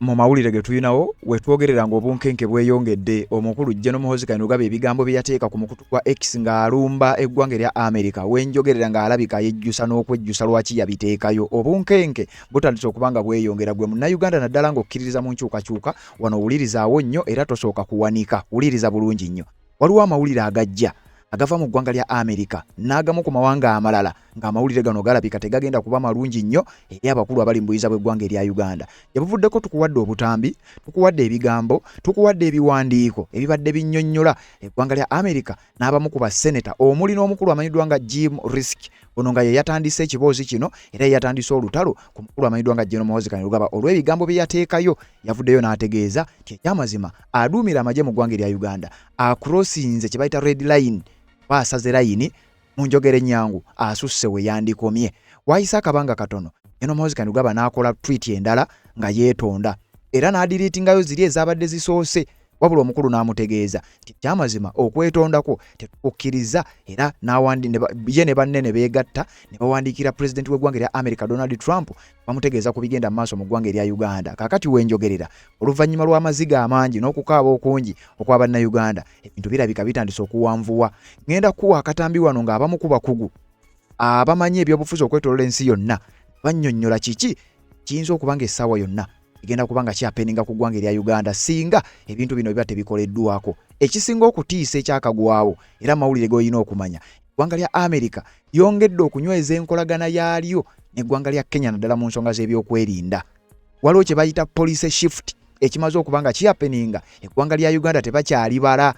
mu mawulire ge tuyinawo wetwogerera ng'obunkenke bweyongedde omukulu General Muhoozi Kainerugaba ebigambo bye yateeka ku mukutu gwa X ng'alumba eggwanga erya America wenjogerera ng'alabika yejjusa n'okwejjusa lwaki yabiteekayo obunkenke butandise okubanga bweyongera gwe munnayuganda naddala ng'okkiririza mu nkyukakyuka wano owulirizaawo nnyo era tosooka kuwanika wuliriza bulungi nnyo waliwo amawulire agajja agava mu ggwanga lya America n'agamu ku mawanga amalala ng'amawulire gano galabika tegagenda kuba malungi nnyo eri abakulu abali mu buyiza bw'eggwanga erya Uganda. Yabuvuddeko tukuwadde obutambi, tukuwadde ebigambo, tukuwadde ebiwandiiko ebibadde binnyonnyola eggwanga lya America n'abamu ku basseneta omuli n'omukulu amanyiddwa nga Jim Risk ono nga ye yatandise ekiboozi kino era ye yatandise olutalo ku mukulu amanyiddwa nga General Muhoozi Kainerugaba olw'ebigambo bye yateekayo yavuddeyo n'ategeeza nti ekyamazima aduumira amagye mu ggwanga erya Uganda acrossinze kye bayita red line baasaze layini mu njogera ennyangu asusse we yandikomye. Waayise akabanga katono General Muhoozi Kainerugaba n'akola tweet endala nga yeetonda era n'adiriitingayo ziri ezabadde zisoose wabula omukulu n'amutegeeza nti kyamazima okwetondako tetukukkiriza era ye ne banne ne beegatta ne bawandiikira pulezidenti w'eggwanga erya America Donald Trump bamutegeeza ku bigenda maaso mu ggwanga erya Uganda. Kaakati wenjogerera oluvannyuma lw'amaziga amangi n'okukaaba okungi okwa bannayuganda ebintu birabika bitandise okuwanvuwa. Ngenda kuwa akatambi wano ng'abamu ku bakugu abamanyi ebyobufuzi okwetoolola ensi yonna bannyonnyola kiki kiyinza okuba nga essaawa yonna igenda kubanga kyapeninga ku ggwanga erya Uganda singa ebintu bino biba tebikoleddwako. Ekisinga okutiisa ekyakagwawo era amawulire g'olina okumanya eggwanga lya America lyongedde okunyweza enkolagana yaalyo n'eggwanga lya Kenya naddala mu nsonga z'ebyokwerinda. Waliwo kye bayita police shift ekimaze okuba nga kyapeninga eggwanga lya Uganda tebakyalibala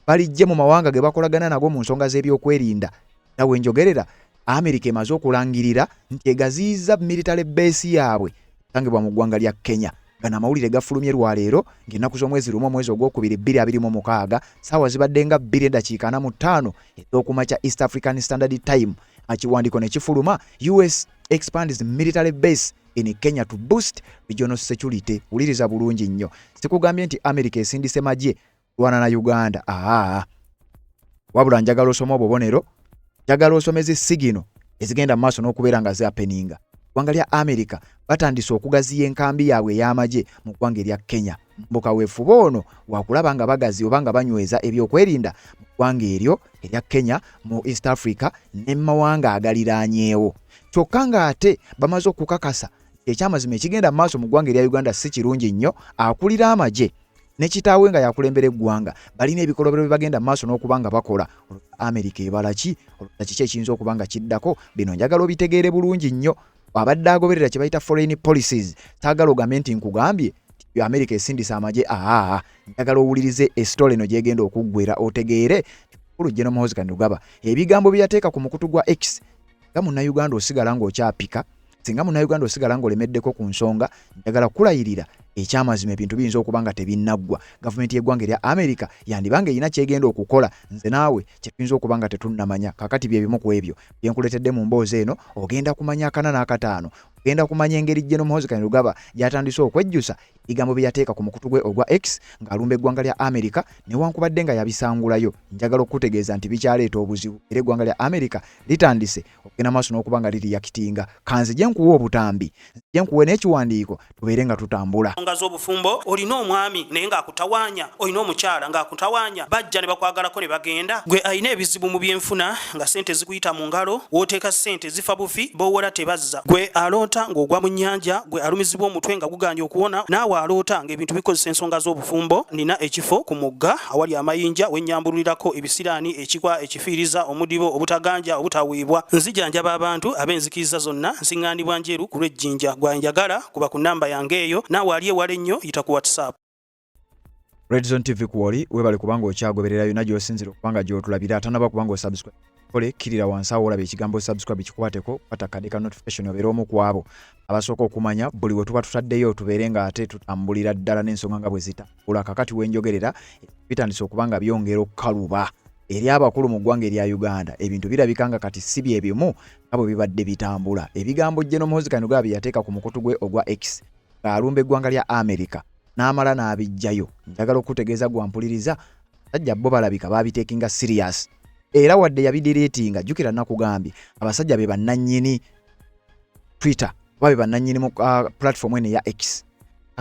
balijje mu mawanga ge bakolagana nago mu nsonga z'ebyokwerinda. Era wenjogerera America emaze okulangirira nti egaziyiza military base yaabwe tangibwa mu ggwanga lya Kenya. Gana amawulire gafulumye lwaleero ng'ennaku z'omwezi lumu omwezi ogwokubiri 2026 ssaawa zibadde nga 2:45 ez'okumakya East African Standard Time. Akiwandiiko ne kifuluma US expands military base in Kenya to boost regional security. Wuliriza bulungi nnyo. Sikugambye nti America esindise magye lwana na Uganda. Wabula njagala osoma obubonero, njagala osomeze sigino ezigenda mu maaso n'okubeera nga zapeninga. Eggwanga lya America batandise okugaziya enkambi yaabwe ey'amagye mu ggwanga erya Kenya. Mbuka weefuba ono wakulaba nga bagazi oba nga banyweza ebyokwerinda mu ggwanga eryo erya Kenya mu East Africa ne mawanga agaliraanyeewo. Kyokka ng'ate bamaze okukakasa ekyamazima ekigenda mu maaso mu ggwanga erya Uganda si kirungi nnyo. Akulira amagye ne kitaawe nga yakulembera eggwanga balina ebikolobero bye bagenda mu maaso n'okuba nga bakola. America ebala ki? Kiki ekiyinza okuba nga kiddako? Bino njagala obitegeere bulungi nnyo. Abadde agoberera kye bayita foreign policies taagala ogambe nti nkugambye America esindisa amagye. Njagala owulirize esitole eno gyegenda okuggwera otegeere mukulu General Muhoozi Kainerugaba ebigambo bye yateeka ku mukutu gwa X nga munnayuganda osigala ng'okyapika singa munnayuganda osigala ng'olemeddeko ku nsonga. Njagala kulayirira ekyamazima ebintu biyinza okuba nga tebinnaggwa. Gavumenti y'eggwanga erya America yandibanga erina kyegenda okukola nze naawe kye tuyinza okuba nga tetunnamanya. Kakati bye bimu ku ebyo bye nkuleetedde mu mboozi eno ogenda kumanya 4 n'akataano. Ogenda kumanya engeri General Muhoozi Kainerugaba gy'atandise okwejjusa ebigambo bye yateeka ku mukutu gwe ogwa X ng'alumba eggwanga lya America newankubadde nga yabisangulayo. Njagala okutegeeza nti bikyaleeta obuzibu era eggwanga lya America litandise okugenda maaso n'okuba nga liriyakitinga. Kanze gye nkuwa obutambi, gye nkuwe n'ekiwandiiko tubeere nga tutambula. Nga z'obufumbo olina omwami naye ng'akutawaanya, olina omukyala ng'akutawaanya, bajja ne bakwagalako ne bagenda. Gwe alina ebizibu mu byenfuna nga ssente zikuyita mu ngalo, w'oteeka ssente zifa bufi b'owola tebazza. Gwe aloota ng'ogwa mu nnyanja, gwe alumizibwa omutwe nga guganja okuwona, naawe aloota ng'ebintu bikozesa ensonga z'obufumbo. Nina ekifo ku mugga awali amayinja wennyambululirako ebisiraani, ekikwa, ekifiiriza, omudibo, obutaganja, obutaweebwa. Nzijanjaba abantu ab'enzikiriza zonna, nsiŋŋaanibwa njeru ku lw'ejjinja. Gwanjagala kuba ku nnamba yange eyo, naawe ali ewala ennyo yita ku WhatsApp. Red Zone TV kuwoli webale kubanga okyagoberera yonna gy'osinzira okubanga gy'otulabira atanaba kubanga osubscribe kole kirira wansi awo olaba ekigambo subscribe kikwateko kwata kade ka notification obeera omu ku abo abasooka okumanya buli we tuba tutaddeyo tubeere nga ate tutambulira ddala n'ensonga nga bwe zitambula. Kakati wenjogerera bitandise okubanga byongera okukaluba eri abakulu mu ggwanga erya Uganda. Ebintu birabika nga kati si bye bimu nga bwe bibadde bitambula. Ebigambo General Muhoozi Kainerugaba bye yateeka ku mukutu gwe ogwa X ng'alumba eggwanga lya America n'amala n'abijjayo. Njagala okutegeeza gwampuliriza abasajja bo balabika baabiteekinga serious era wadde yabidireetinga. Jjukira nakugambye abasajja be bannannyini Twitter oba be bannannyini mu platform eno eya X.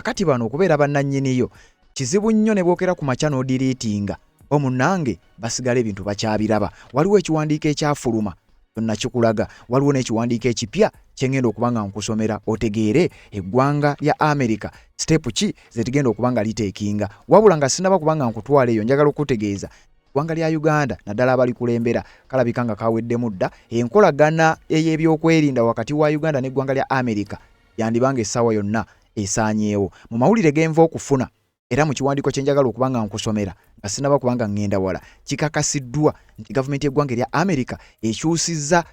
akati bano okubeera bannannyiniyo kizibu nnyo ne bookera ku makya n'odiriitinga omunnange basigala ebintu bakyabiraba. Waliwo ekiwandiiko ekyafuluma kyonna kikulaga, waliwo n'ekiwandiiko ekipya kyengenda okuba nga nkusomera otegeere eggwanga lya Amerika step ki zetigenda okuba nga liteekinga. Wabula nga sinaba kuba nga nkutwala eyo, njagala okutegeeza eggwanga lya Uganda naddala abalikulembera kalabika nga kaweddemu dda enkolagana ey'ebyokwerinda wakati wa Uganda n'eggwanga lya Amerika yandibanga essaawa yonna esaanyeewo. Mu mawulire genva okufuna era mu kiwandiiko kye njagala okuba nga nkusomera nga sinaba kuba nga ngenda wala, kikakasiddwa nti gavumenti y'eggwanga lya Amerika ekyusizza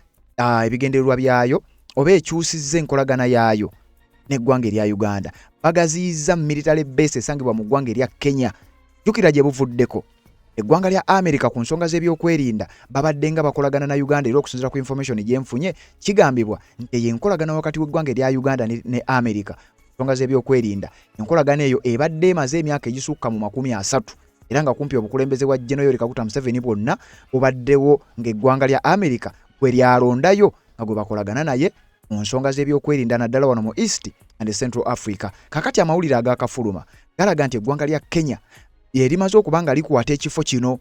ebigendererwa byayo oba ekyusizza enkolagana yaayo n'eggwanga erya Uganda. Bagaziyizza military base esangibwa mu ggwanga erya Kenya. Jjukira gye buvuddeko eggwanga lya Amerika ku nsonga z'ebyokwerinda babadde nga bakolagana na Uganda era okusinziira ku information gye nfunye kigambibwa nti eyo enkolagana wakati w'eggwanga erya Uganda ne Amerika nsonga z'ebyokwerinda enkolagana eyo ebadde emaze emyaka egisukka mu 30 era nga kumpi obukulembeze bwa General Kaguta Museveni bwonna bubaddewo ng'eggwanga lya Amerika bwe lyalondayo nga gwe bakolagana naye mu nsonga z'ebyokwerinda naddala wano mu East and Central Africa. Kakati amawulire agakafuluma galaga nti eggwanga lya Kenya erimaze okuba nga likwata ekifo kino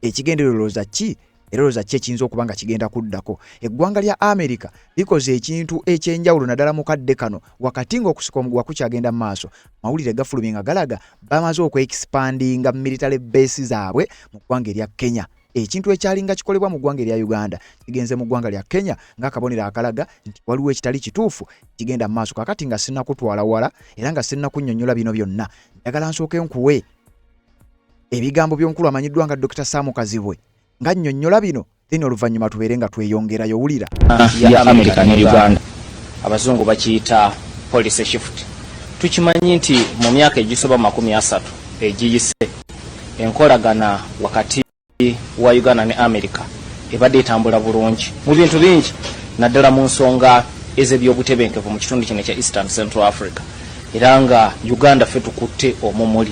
ekigendererooza ki erooza ki ekiyinza okuba nga kigenda kuddako. Eggwanga lya Amerika likoze ekintu ekyenjawulo naddala mu kadde kano wakati ng'okusika omuguwa kukyagenda mu maaso. Mawulire gafulumye nga galaga bamaze okweexpandinga military base zaabwe mu ggwanga erya Kenya. Ekintu ekyalinga kikolebwa mu ggwanga erya Uganda kigenze mu ggwanga lya Kenya ng'akabonero akalaga nti waliwo ekitali kituufu kigenda mu maaso. Kakati nga sinnakutwala wala era nga sinnakunnyonnyola bino byonna, njagala nsooke nkuwe ebigambo by'omukulu amanyiddwa nga Dr. Sam Kazibwe nga nnyonnyola bino then oluvannyuma tubeere nga tweyongerayo. Wulira ya America ne Uganda abazungu bakiyita policy shift. Tukimanyi nti mu myaka egisoba 30 egiyise enkolagana wakati wa Uganda ne America ebadde etambula bulungi mu bintu bingi naddala mu nsonga ez'ebyobutebenkevu mu kitundu kino kya Eastern Central Africa. Era nga Uganda ffe tukutte omumuli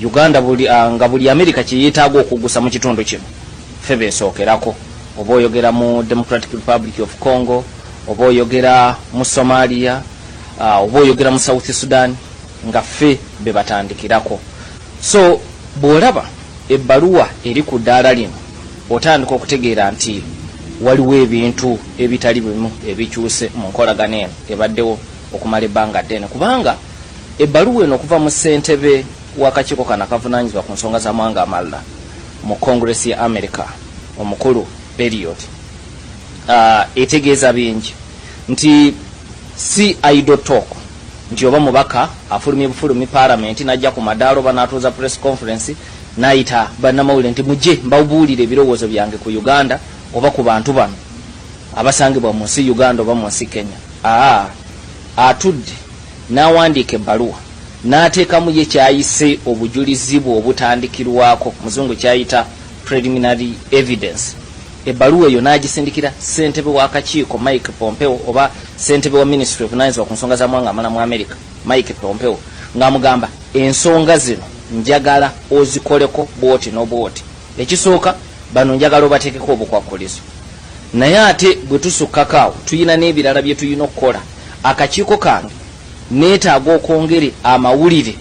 Uganda buli America kiyetaaga okugusa mu kitundu kino ffe beesookerako, oba oyogera mu Democratic Republic of Congo, oba oyogera mu Somalia, oba oyogera mu South Sudan, nga ffe be batandikirako. So bw'olaba ebbaluwa eri ku ddaala lino otandika okutegeera nti waliwo ebintu ebitali bimu ebikyuse mu nkolagana eno ebaddewo okumala ebbanga ddene, kubanga ebbaluwa eno okuva mu ssentebe w'akakiiko kano akavunaanyizibwa ku nsonga z'amawanga amalala mu Congress ya America omukulu period etegeeza bingi nti si idle talk nti oba mubaka afulumye bufulumi parliament najja ku madaalo banatuuza press conference naita bannamawulire nti mujje mbawuulire ebirowoozo byange ku Uganda oba ku bantu bano abasangibwa mu nsi Uganda oba mu nsi Kenya. Atudde n'awandiika ebbaluwa n'ateekamu ye kyayise obujulizi bwe obutandikirwako muzungu kyayita preliminary evidence. Ebbaluwa eyo n'agisindikira ssentebe w'akakiiko Mike Pompeo oba ssentebe wa Ministry of Finance ku nsonga z'amawanga amalala mu America Mike Pompeo ng'amugamba ensonga zino njagala ozikoleko bwoti n'obwoti. Ekisooka bano njagala obateekeko obukwakulizo, naye ate bwe tusukkakaawo tuyina n'ebirala bye tuyina okukola. Akakiiko kange neetaaga okwongere amawulire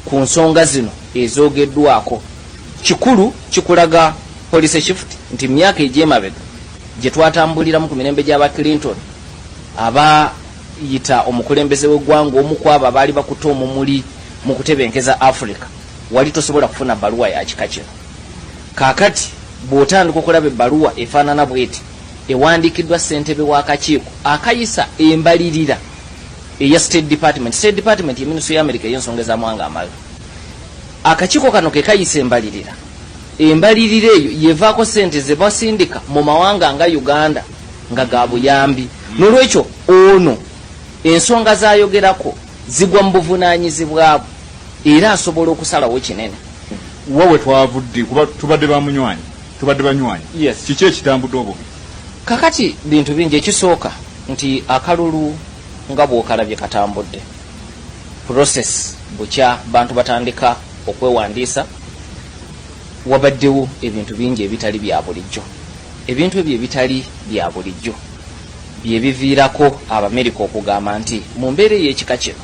ku nsonga zino ezoogeddwako. Kikulu kikulaga policy shift nti myaka egy'emabega gye twatambuliramu ku mirembe gy'aba Clinton abayita omukulembeze w'eggwanga omu ku abo abaali bakuta omumuli mu kutebenkeza Africa wali tosobola kufuna bbaluwa ya kika kino. Kaakati bw'otandika okulaba ebbaluwa efaanana bweti ewandiikiddwa ssentebe w'akakiiko akayisa embalirira eya State Department. State Department ye Ministry ya America ey'ensonga ez'amawanga amalala. Akakiiko kano ke kayisa embalirira. Embalirira eyo yevaako ssente ze basindika mu mawanga nga Uganda nga ga buyambi. N'olwekyo ono ensonga z'ayogerako zigwa mu buvunaanyizibwa bwe era asobola okusalawo kinene. Wawe twavudde kuba tubadde bamunywanyi tubadde banywanyi. Yes. Kiki ekitambudde obubi? Kakati bintu bingi. Ekisooka nti akalulu nga bw'okalabye katambudde. Process bukya bantu batandika okwewandiisa wabaddewo ebintu bingi ebitali bya bulijjo. Ebintu ebyo ebitali bya bulijjo bye biviirako Abamerika okugamba nti mu mbeera y'ekika kino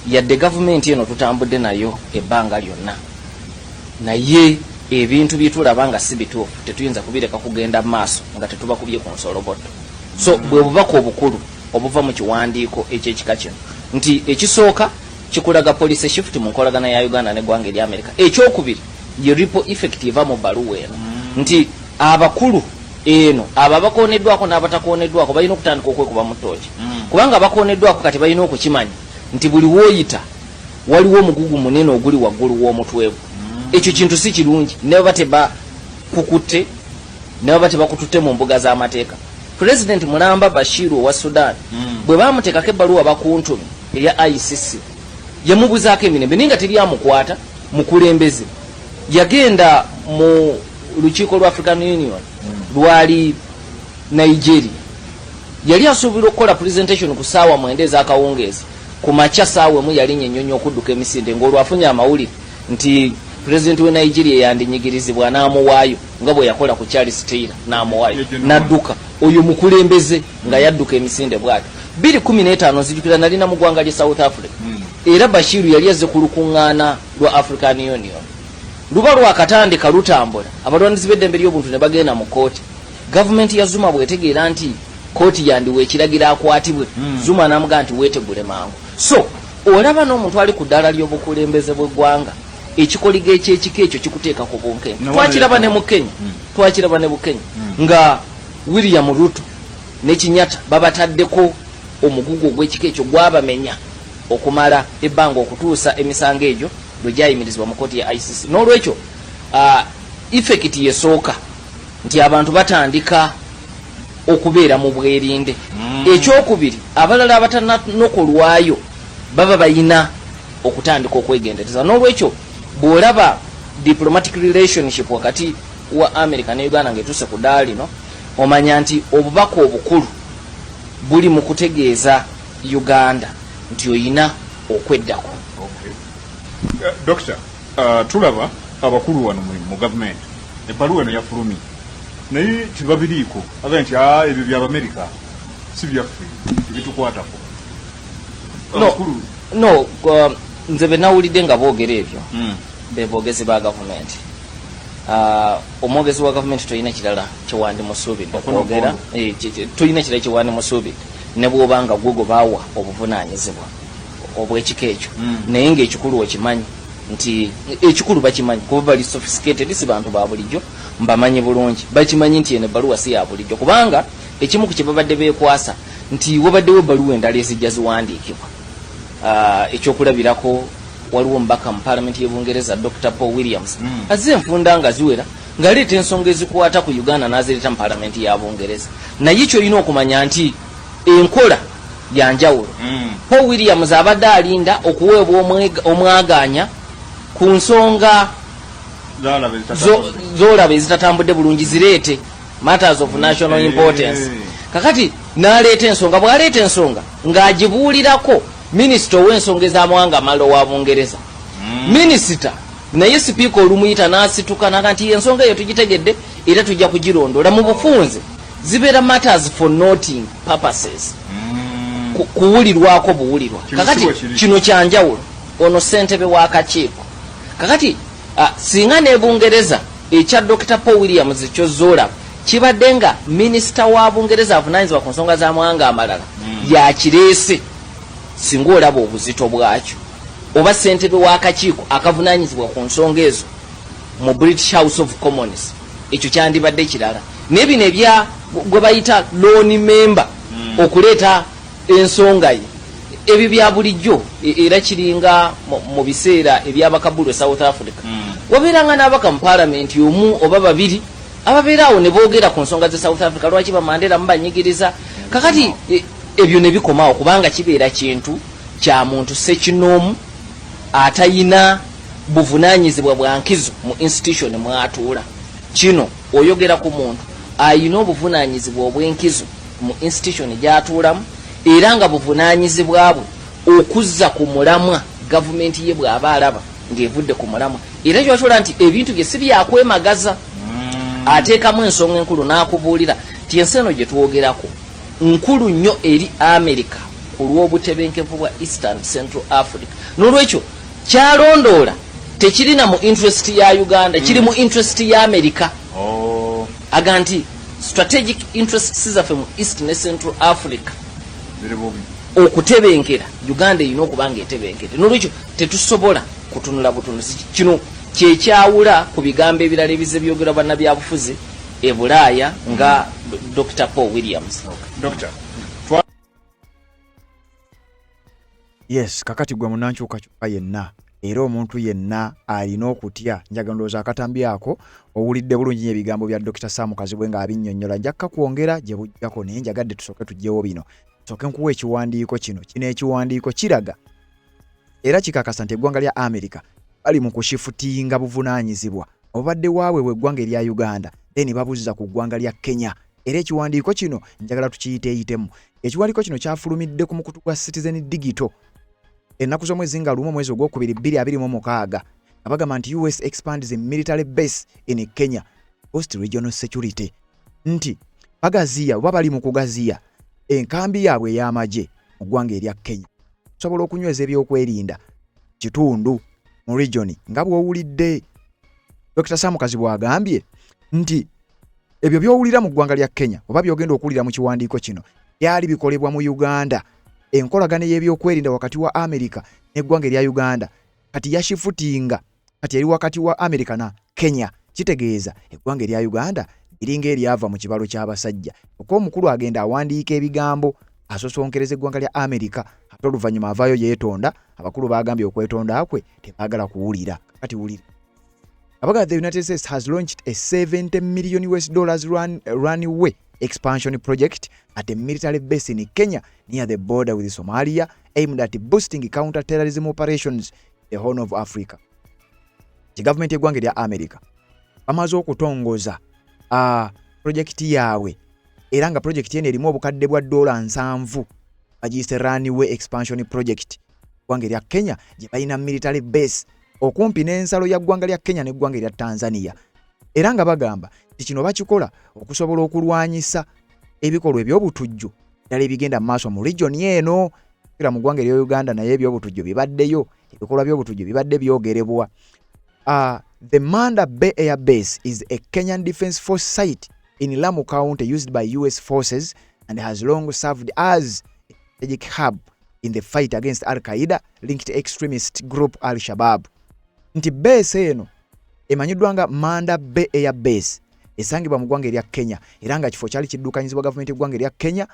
yadde gavumenti eno tutambudde nayo ebbanga lyonna naye ebintu byetulaba nga si bituufu tetuyinza kubireka kugenda maaso nga tetubakubye ku nsoloboto. So bwe bubaka obukulu obuva mu kiwandiiko ekyekika kino nti ekisooka kikulaga policy shift mu nkolagana ya Uganda n'eggwanga erya America. Ekyokubiri ye ripple effect eva mu bbaluwa eno nti abakulu eno abo abakoneddwako n'abatakoneddwako balina okutandika okwekuba mu ttooki kubanga abakoneddwako kati balina okukimanya nti buli wooyita waliwo omugugu munene oguli waggulu w'omutwe gwe. Ekyo kintu si kirungi ne baba tebakukutte ne baba tebakututte mu mbuga z'amateeka. President Mulamba Bashir wa Sudan bwe bamuteekako ebbaluwa bakuntumi eya ICC yamubuzaako emirembe naye nga teryamukwata mukulembeze. Yagenda mu lukiiko lwa African Union lwali Nigeria yali asuubira okukola presentation ku ssaawa 9 ez'akawungeezi ku makya ssaawa emu yalinnya ennyonyi okudduka emisinde ng'olwafunye amawulire nti President we Nigeria yandinyigirizibwa n'amuwaayo nga bwe yakola ku Charles Taylor n'amuwaayo n'adduka oyo mukulembeze nga yadduka emisinde bw'atyo. 2015 zijjukira nali na mu ggwanga lya South Africa era Bashir yali azze ku lukuŋŋaana lwa African Union luba lwakatandika lutambula abalwandizi b'eddembe ly'obuntu ne bagenda mu kooti. Gavumenti ya Zuma bwetegeera nti kooti yandiwe ekiragira akwatibwe Zuma n'amugaa nti weetegule mangu. So olaba n'omuntu ali ku ddaala ly'obukulembeze bw'eggwanga ekikoliga ekyekika ekyo kikuteeka ku bunkenke. Twakiraba ne mu Kenya twakiraba ne mu Kenya nga William Ruto ne Kinyatta babataddeko omugugu ogw'ekika ekyo gwabamenya okumala ebbanga okutuusa emisango egyo lwe gyayimirizibwa mu kooti ya ICC. N'olwekyo effect yesooka nti abantu batandika okubeera mu bwerinde. Ekyokubiri abalala abatanokolwayo baba bayina okutandika okwegendereza. N'olwekyo bw'olaba diplomatic relationship wakati wa America ne Uganda ng'etuuse ku ddaala lino omanya nti obubaka obukulu buli mu kutegeeza Uganda nti oyina okweddako. Doctor, tulaba abakulu wano mu government ebbaluwa eno yafulumye naye tibabiriiko aga nti ebyo by'Amerika si byaffe ebitukwatako. No, nze be nawulidde nga boogera ebyo be boogezi ba gavumenti. Omwogezi wa gavumenti toyina kirala kyewandimusuubidde okwogera, toyina kirala kyewandimusuubidde ne bw'obanga gwe baawa obuvunaanyizibwa obw'ekika ekyo naye ng'ekikulu okimanyi nti ekikulu bakimanyi kuba bali sophisticated si bantu ba bulijjo mbamanyi bulungi bakimanyi nti eno ebbaluwa si ya bulijjo kubanga ekimu ku kye babadde beekwasa nti wabaddewo ebbaluwa endala ezijja ziwandiikibwa. Ekyokulabirako waliwo omubaka mu paalamenti y'Ebungereza Dr. Paul Williams azze enfunda nga ziwera ng'aleeta ensonga ezikwata ku Uganda n'azireeta mu paalamenti ya Bungereza. Naye ky'olina okumanya nti enkola yanjawulo. Paul Williams abadde alinda okuweebwa omwagaanya ku nsonga z'olaba ezitatambudde bulungi zireete matters of national importance. Kakati n'aleeta ensonga bw'aleeta ensonga ng'agibuulirako minisita ow'ensonga ez'amawanga amalala owa Bungereza. Minisita naye sipiika olumuyita n'asituka naga nti ensonga eyo tugitegedde era tujja kugirondoola mu bufunze zibeera matters for noting purposes. Kuwulirwako buwulirwa. Kakati kino kyanjawulo ono ssentebe w'akakiiko. Kakati singa ne Bungereza ekya Dr. Paul Williams ky'ozoola kibadde nga minisita wa Bungereza avunaanyizibwa ku nsonga z'amawanga amalala yakireese singa olaba obuzito bwakyo oba ssentebe w'akakiiko akavunaanyizibwa ku nsonga ezo mu British House of Commons ekyo kyandibadde kirala. N'ebino ebya gwe bayita loan member okuleeta ensonga ye ebyo bya bulijjo era kiringa mu biseera ebyabakabulu e South Africa wabeeranga n'abaka mu paalamenti omu oba babiri ababeera awo ne boogera ku nsonga ze South Africa lwaki bamandera mubanyigiriza. Kakati ebyo ne bikomawo kubanga kibeera kintu kya muntu sekinoomu atayina buvunaanyizibwa bwa nkizo mu institution mwatuula. Kino oyogera ku muntu ayina obuvunaanyizibwa obw'enkizo mu institution gy'atuulamu era nga buvunaanyizibwa bwe okuzza ku mulamwa gavumenti ye bw'aba alaba ng'evudde ku mulamwa. Era ky'otola nti ebintu bye si byakwemagaza ateekamu ensonga enkulu n'akubuulira nti ensi eno gye twogerako nkulu nnyo eri America ku ku lw'obutebenkevu bwa East and Central Africa. N'olwekyo kyalondoola tekirina mu interest ya Uganda, kiri mu interest ya America. Aga nti strategic interests zaffe mu East ne Central Africa okutebenkera Uganda erina okuba ng'etebenkere. N'olwekyo tetusobola kutunula butunuzi. Kino kyekyawula ku bigambo ebirala ebize byogera bannabyabufuzi e Bulaaya nga Dr. Paul Williams. Doctor. Yes, kakati gwe munankyuka kyuka yenna era omuntu yenna alina okutya. Njaga ndowooza akatambi ako owulidde bulungi ebigambo bya Dr. Sam Kazibwe nga abinnyonnyola. Njakka kwongera gye bujjako naye njagadde tusooke tujjewo bino. Tusooke nkuwa ekiwandiiko kino. Kino ekiwandiiko kiraga era kikakasa nti eggwanga lya America bali mu kushifutinga buvunaanyizibwa obadde waabwe bw'eggwanga erya Uganda then babuzza ku ggwanga lya Kenya. Era ekiwandiiko kino njagala tukiyiteeyitemu. Ekiwandiiko kino kyafulumidde ku mukutu gwa Citizen Digital ennaku z'omwezi nga lumu omwezi ogwokubiri 2026 abagamba nti US expands a military base in Kenya post regional security, nti bagaziya oba bali mu kugaziya enkambi yaabwe ey'amagye mu ggwanga erya Kenya sobola okunyweza ebyokwerinda kitundu mu region nga bw'owulidde. Dr. Sam Kazibwe agambye nti ebyo by'owulira mu ggwanga lya Kenya oba by'ogenda okuwulira mu kiwandiiko kino byali bikolebwa mu Uganda. Enkolagana y'ebyokwerinda wakati wa America n'eggwanga erya Uganda kati yashifutinga kati eri wakati wa America na Kenya. Kitegeeza eggwanga erya Uganda iringa eryava mu kibalo ky'abasajja. Okwo omukulu agenda awandiika ebigambo asosonkereza eggwanga lya America ate oluvannyuma avaayo yeetonda. Abakulu bagambye okwetonda kwe tebaagala kuwulira. Kati wulira abaga the United States has launched a $70 million runway expansion project at a military base in Kenya near the border with Somalia aimed at boosting counter-terrorism operations in the Horn of Africa. The government y'eggwanga erya America bamaze okutongoza project yaabwe era nga project eno erimu obukadde bwa $7 bagiyise runway expansion project. Eggwanga erya Kenya gye balina military base okumpi n'ensalo ya ggwanga lya Kenya n'eggwanga erya Tanzania. Era nga bagamba nti kino bakikola okusobola okulwanyisa ebikolwa eby'obutujju ddala ebigenda mu maaso mu region eno. Era mu ggwanga erya Uganda naye eby'obutujju bibaddeyo, ebikolwa by'obutujju bibadde byogerebwa. The Manda Bay Air Base is a Kenyan Defence Force site in Lamu County used by US forces and has long served as a strategic hub in the fight against Al-Qaeda linked extremist group Al-Shabaab. Nti base eno emanyiddwa nga Manda Bay Air Base esangibwa mu ggwanga erya Kenya era nga kifo kyali kiddukanyizibwa gavumenti y'eggwanga erya Kenya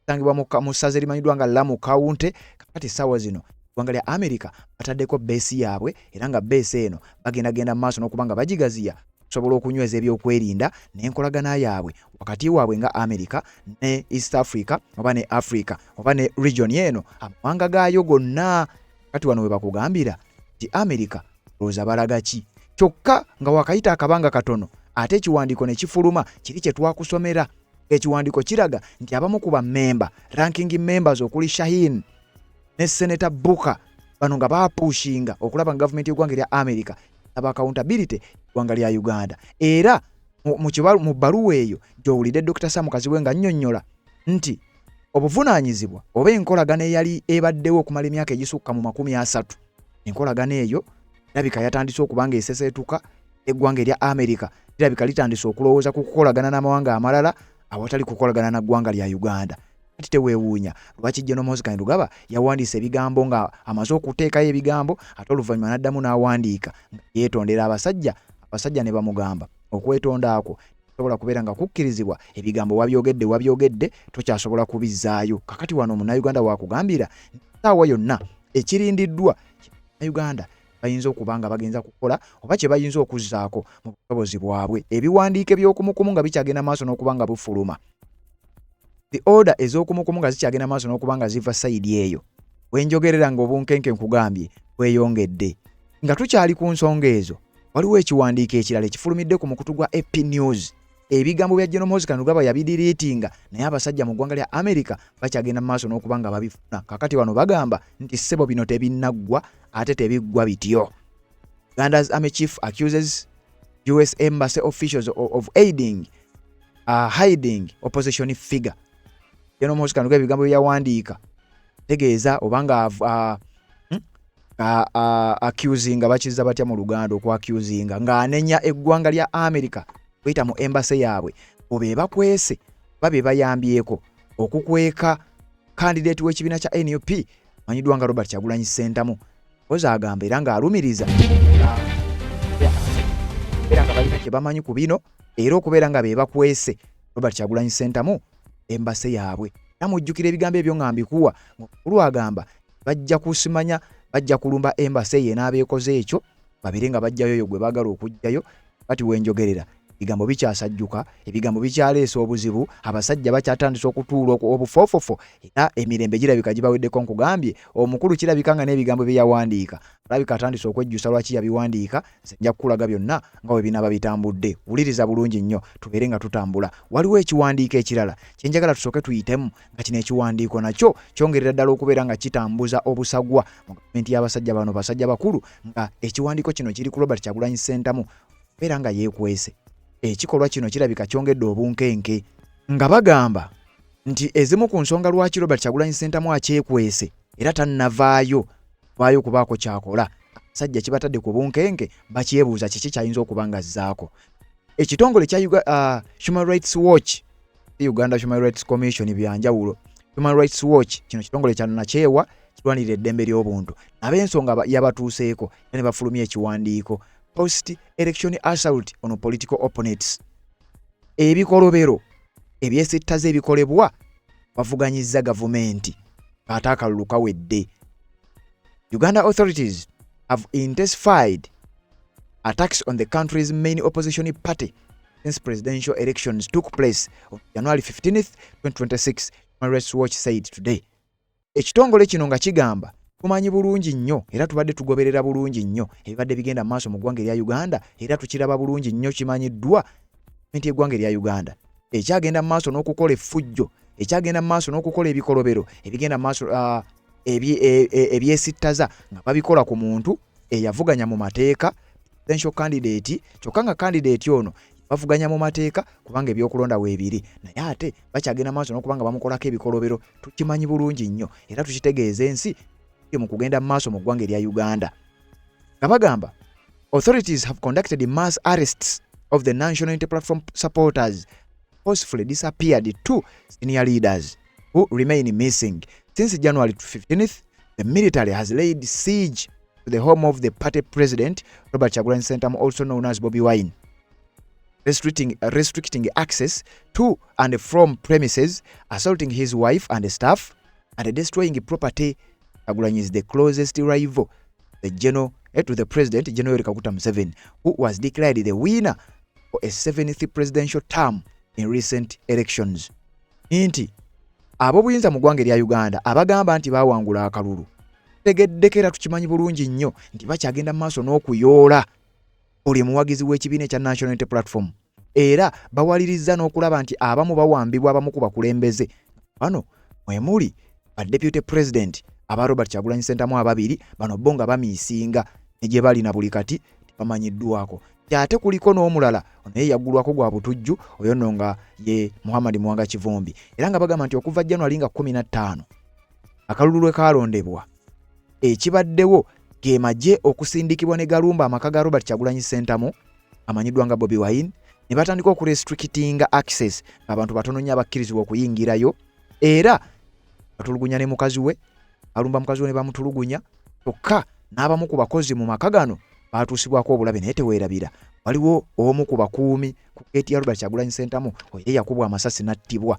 esangibwa mu ssaza erimanyiddwa nga Lamu County. Kakati ssaawa zino eggwanga lya America bataddeko base yaabwe era nga base eno bagendagenda mu maaso n'okuba nga bagigaziya okusobola okunyweza ebyokwerinda n'enkolagana yaabwe wakati waabwe nga America ne East Africa oba ne Africa oba ne region eno amawanga gaayo gonna. Kati wano we bakugambira nti America roza balaga ki kyokka nga wakayita akabanga katono ate ekiwandiiko ne kifuluma kiri kye twakusomera. Ekiwandiiko kiraga nti abamu ku bammemba ranking members okuli Shaheen ne Senator Booker bano nga baapushinga okulaba nga gavumenti y'eggwanga erya America aba accountability eggwanga lya Uganda. Era mu bbaluwa eyo gy'owulidde Dr. Sam Kazibwe nga nnyonnyola nti obuvunaanyizibwa oba enkolagana eyali ebaddewo okumala emyaka egisukka mu 30 enkolagana eyo erabika yatandise okuba nga eseseetuka. Eggwanga erya America lirabika litandise okulowooza ku kukolagana n'amawanga amalala awatali kukolagana na ggwanga lya Uganda. Kati teweewuunya lwaki General Muhoozi Kainerugaba yawandiisa ebigambo nga amaze okuteekayo ebigambo ate oluvannyuma n'addamu n'awandiika yeetondera abasajja ne bamugamba okwetonda ako sobola kubeera nga kukkirizibwa ebigambo wabyogedde tokyasobola kubizzaayo. Kakati wano Munnayuganda wakugambira ssaawa yonna ekirindiddwa Uganda bayinza okuba nga bagenza kukola oba kye bayinza okuzzaako mu busobozi bwabwe. Ebiwandiike by'okumukumu nga bikyagenda maaso n'okuba nga bufuluma. The order ez'okumukumu nga zikyagenda maaso n'okuba nga ziva sayidi eyo. Wenjogerera nga obunkenke nkugambye bweyongedde. Nga tukyali ku nsonga ezo waliwo ekiwandiiko ekirala ekifulumidde ku mukutu gwa AP News. Ebigambo bya General Muhoozi Kainerugaba yabidiriitinga naye abasajja mu ggwanga lya America bakyagenda maaso n'okuba nga babifuna. Kakati wano bagamba nti ssebo bino tebinnaggwa ate tebiggwa bityo. Uganda's Army Chief accuses US Embassy officials of hiding opposition figure. General Muhoozi Kainerugaba ebigambo byawandiika tegeeza obanga accusinga bakiza batya mu Luganda accusinga ng'anenya eggwanga lya America kwita mu embassy yaabwe obe bakwese babe bayambyeko okukweka candidate w'ekibiina kya NUP manyiddwa nga Robert Kyagulanyi Ssentamu oza agamba era ng'alumiriza era nga balina kye bamanyi ku bino era okubeera nga be bakwese Robert Kyagulanyi Ssentamu embassy yaabwe namujjukira ebigambo ebyo ngambikuwa mukulu agamba bajja kusimanya bajja kulumba embassy ye n'abeekoze ekyo babire nga bajjayo yo gwe baagala okujjayo kati wenjogerera ebigambo bikyasajjuka ebigambo bikyaleesa obuzibu abasajja bakyatandisa okutuula obufofofo era emirembe girabika gibaweddeko nkugambye omukulu kirabika nga n'ebigambo bye yawandiika alabika atandisa okwejjusa lwaki yabiwandiika nja kukulaga byonna nga we binaaba bitambudde wuliriza bulungi nnyo tubeere nga tutambula waliwo ekiwandiiko ekirala kyenjagala tusooke tuyitemu nga kino ekiwandiiko nakyo kyongerera ddala okubeera nga kitambuza obusagwa mu gavumenti y'abasajja bano basajja bakulu nga ekiwandiiko kino kiri ku Robert Kyagulanyi Ssentamu beera nga yeekwese ekikolwa kino kirabika kyongedde obunkenke nga bagamba nti ezimu ku nsonga lwaki Robert Kyagulanyi Ssentamu akyekwese era tannavaayo kubaako kyakola abasajja kibatadde ku bunkenke bakyebuuza kiki kyayinza okuba nga azzaako ekitongole kya Human Rights Watch Uganda Human Rights Commission byanjawulo Human Rights Watch kino kitongole kya nakyewa kirwanirira eddembe ly'obuntu ab'ensonga yabatuuseeko ne bafulumya ekiwandiiko post-election assault on political opponents. Ebikolobero ebyesittaza ebikolebwa bavuganyizza gavumenti akalulu kawedde. Uganda authorities have intensified attacks on the country's main opposition party since presidential elections took place on January 15th, 2026, Human Rights Watch said today. Ekitongole kino nga kigamba tumanyi bulungi nnyo era tubadde tugoberera bulungi nnyo ebibadde bigenda maaso mu ggwanga erya Uganda era tukiraba bulungi nnyo kimanyiddwa gavumenti y'eggwanga erya Uganda ekyagenda maaso n'okukola effujjo ekyagenda maaso n'okukola ebikolobero ebigenda maaso ebyesittaza nga babikola ku muntu eyavuganya mu mateeka potential candidate kyokka nga candidate ono bavuganya mu mateeka kubanga ebyokulonda weebiri naye ate bakyagenda maaso n'okubanga bamukolako ebikolobero tukimanyi bulungi nnyo era tukitegeeza ensi mu kugenda maaso mu ggwanga erya Uganda. Kabagamba, authorities have conducted mass arrests of the National Unity Platform supporters, forcefully disappeared two senior leaders who remain missing. Since January 15th, the military has laid siege to the home of the party president, Robert Kyagulanyi Ssentamu, also known as Bobi Wine, restricting access to and from premises, assaulting his wife and staff, and destroying property. Kyagulanyi is the closest rival to the president, General Kaguta Museveni, who was declared the winner for a 7th presidential term in recent elections. Inti, abo buyinza mu ggwanga erya Uganda abagamba nti baawangula akalulu tegeddekera tukimanyi bulungi nnyo nti bakyagenda maaso n'okuyoola buli muwagizi w'ekibiina ekya National Unity Platform era bawaliriza n'okulaba nti abamu bawambibwa abamu ku bakulembeze bano mwe muli ba deputy president aba Robert Kyagulanyi Ssentamu ababiri bano bo nga bamiisinga ne gye bali na buli kati bamanyiddwako kyate kuliko n'omulala naye yaggulwako gwa butujju oyo nno nga ye Muhammad Mwanga Kivumbi era nga bagamba nti okuva January nga 15 akalulu lwe kalondebwa ekibaddewo ge magye okusindikibwa ne galumba amaka ga Robert Kyagulanyi Ssentamu amanyiddwa nga Bobi Wine ne batandika okurestrictinga access abantu batono nnyo abakkirizibwa okuyingirayo era batulugunya ne mukazi we alumba mukazi we ne bamutulugunya kyokka n'abamu ku bakozi mu maka gano batuusibwako obulabe naye teweerabira waliwo omu ku bakuumi ku geeti ya Robert Kyagulanyi Ssentamu oyo yakubwa amasasi n'attibwa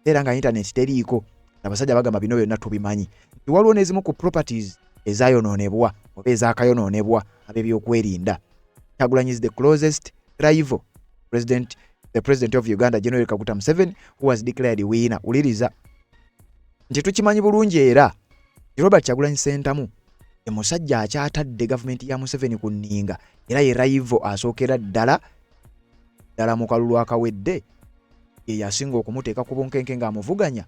era nga internet teriiko abasajja bagamba bino byonna tubimanyi nti waliwo n'ezimu ku properties ezayonoonebwa oba ezaakayonoonebwa ab'ebyokwerinda. Kyagulanyi is the closest rival the president of Uganda, General Kaguta Museveni, who was declared winner. Uliriza nti tukimanyi bulungi era Robert Kyagulanyi Ssentamu musajja akyatadde gavumenti ya Museveni ku nninga era ye rival asookera ddala mu kalulu akawedde ye yasinga okumuteeka ku bunkenke ng'amuvuganya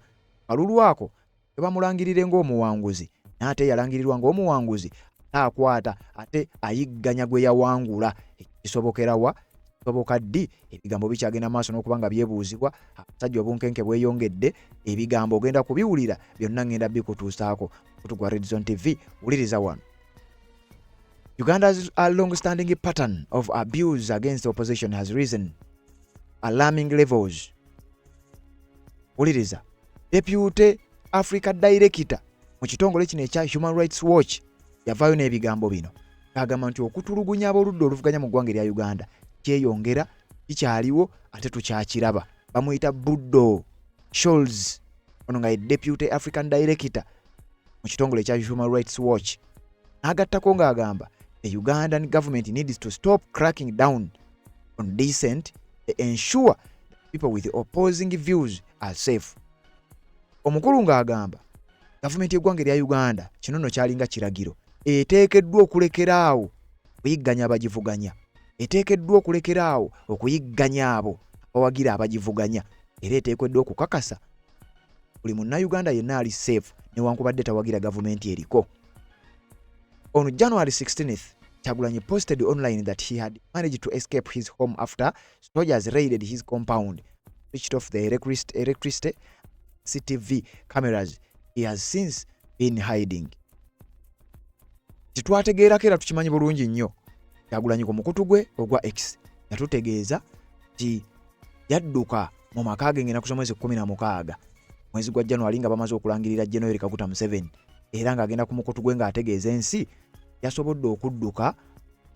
kalulu ako tebamulangirire ng'omuwanguzi ate yalangirirwa ng'omuwanguzi akwata ate ayigganya gwe yawangula ekisobokera wa soboka ddi ebigambo bikyagenda maaso n'okuba nga byebuuzibwa abasajja obunkenke bweyongedde ebigambo ogenda kubiwulira byonna ngenda bikutuusaako kutugwa Red Zone TV wuliriza wano. Uganda's long-standing pattern of abuse against the opposition has risen alarming levels. Wuliriza. Deputy Africa Director mu kitongole kino ekya Human Rights Watch yavaayo n'ebigambo bino. Agamba nti okutulugunya ab'oludda oluvuganya mu ggwanga erya Uganda kyeyongera, kikyaliwo ate tukyakiraba. Bamuyita Buddo Scholz, ono nga ye Deputy African Director mu kitongole ekya Human Rights Watch. N'agattako ng'agamba the Ugandan government needs to stop cracking down on dissent and ensure that people with opposing views are safe. Omukulu ng'agamba gavumenti y'eggwanga erya Uganda kino nno kyalinga kiragiro eteekeddwa okulekeraawo okuyigganya abagivuganya, eteekeddwa okulekeraawo okuyigganya abo abawagira abagivuganya, era eteekeddwa okukakasa buli munnayuganda yenna ali safe newankubadde tawagira gavumenti eriko. On January 16th, Kyagulanyi posted online that he had managed to escape his home after soldiers raided his compound, switched off the electricity, CCTV cameras. He has since been hiding. Titwategeerako era tukimanyi bulungi nnyo. Kyagulanyi ku mukutu gwe ogwa X yatutegeeza nti yadduka mu maka ge ng'ennaku z'omwezi 16 mwezi gwa January nga bamaze okulangirira General Kaguta Museveni, era ng'agenda ku mukutu gwe ng'ategeeza ensi yasobodde okudduka